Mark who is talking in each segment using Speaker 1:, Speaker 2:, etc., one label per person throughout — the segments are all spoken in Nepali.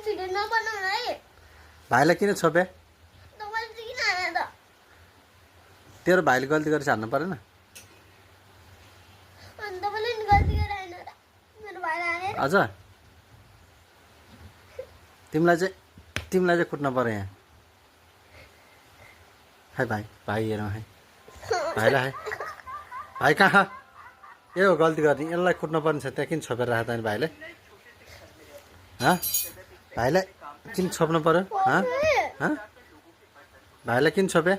Speaker 1: भिडियो नबनाउनु है।
Speaker 2: भाइलाई किन छोपे?
Speaker 1: तपाईले चाहिँ किन हाने त?
Speaker 2: तेरो भाइले गल्ती गरेर हान्नु परेन?
Speaker 1: अनि तपाईले नि गल्ती गरेर हैन र मेरो भाइलाई हाने।
Speaker 2: अझ तिमीलाई चाहिँ कुट्न पर्यो यहाँ। है भाइ हेरौँ है भाइलाई है भाइ कहाँ ए हो गल्ती गर्ने यसलाई कुट्न पर्ने छ त्यहाँ किन छोपेर राख त भाइले भाइलाई किन छोप्नु पर्यो भाइलाई किन छोपे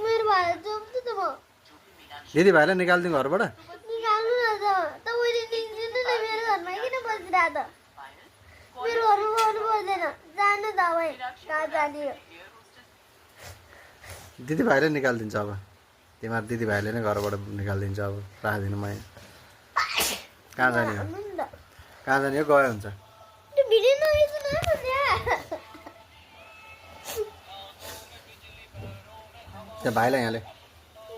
Speaker 1: मेरो भाइ जोप्छु त म
Speaker 2: दिदी भाइलाई निकालिदिनु घरबाट
Speaker 1: निकाल्नु न त तपाईले निकाल्नु न मेरो घरमा किन बसिरा त मेरो घरमा गर्नु पर्दैन जानु त भाइ कहाँ जाने हो
Speaker 2: दिदी भाइले निकालिदिन्छ अब तिमीहरू दिदी भाइले नै घरबाट निकालिदिन्छ अब राखिदिनु म कहाँ जाने हो कहाँ जाने हो गयो हुन्छ
Speaker 1: त्यो भिडियो नहेर्नु न त्यहाँ
Speaker 2: त्यहाँ भाइलाई यहाँले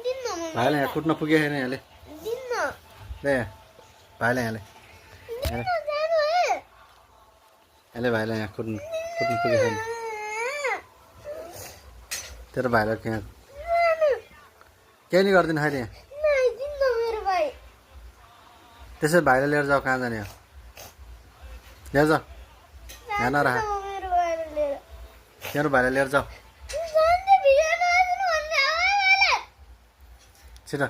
Speaker 1: दिन्न म
Speaker 2: भाइलाई यहाँ कुट्न पुगेको छैन यहाँले
Speaker 1: दिन्न
Speaker 2: ले भाइलाई यहाँले
Speaker 1: दिन्न जानु है
Speaker 2: यसले भाइलाई यहाँ कुट्नु पुगेको छैन तेरो भाइलाई यहाँ केही नि गर्दैन अहिले यहाँ
Speaker 1: नाइ दिन्न मेरो भाइ
Speaker 2: त्यसै भाइलाई लिएर जाऊ कहाँ जाने हो लिएर जाऊ यहाँ नराख
Speaker 1: मेरो भाइलाई लिएर
Speaker 2: तेरो भाइलाई लिएर जाऊ
Speaker 1: जान्ने भिडियो नहेर्नु भन्ने आवाजले
Speaker 2: छिटो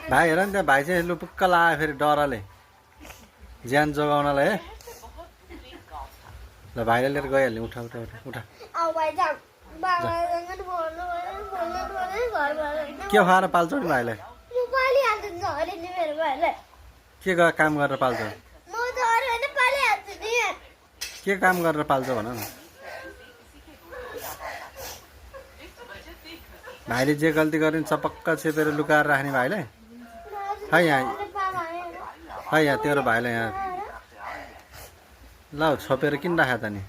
Speaker 2: भाइ हेर नि त्यहाँ भाइ चाहिँ लुपुक्क लाग्यो फेरि डरले ज्यान जोगाउनलाई है ल भाइलाई लिएर गइहाल्ने उठा उठा उठा उठा
Speaker 1: अब भाइ जाम बाबासँग बोल्नु घर
Speaker 2: के खुवाएर पाल्छौ नि भाइलाई
Speaker 1: म पालिहाल्छु नि अरे नि मेरो भाइलाई
Speaker 2: के काम गरेर पाल्छौ
Speaker 1: म त अरू होइन पालिहाल्छु नि
Speaker 2: के काम गरेर पाल्छौ भन न भाइले जे गल्ती गर्यो नि चपक्क छेपेर लुकाएर राख्ने भाइलाई है यहाँ तेरो भाइलाई यहाँ ल छोपेर किन राख त नि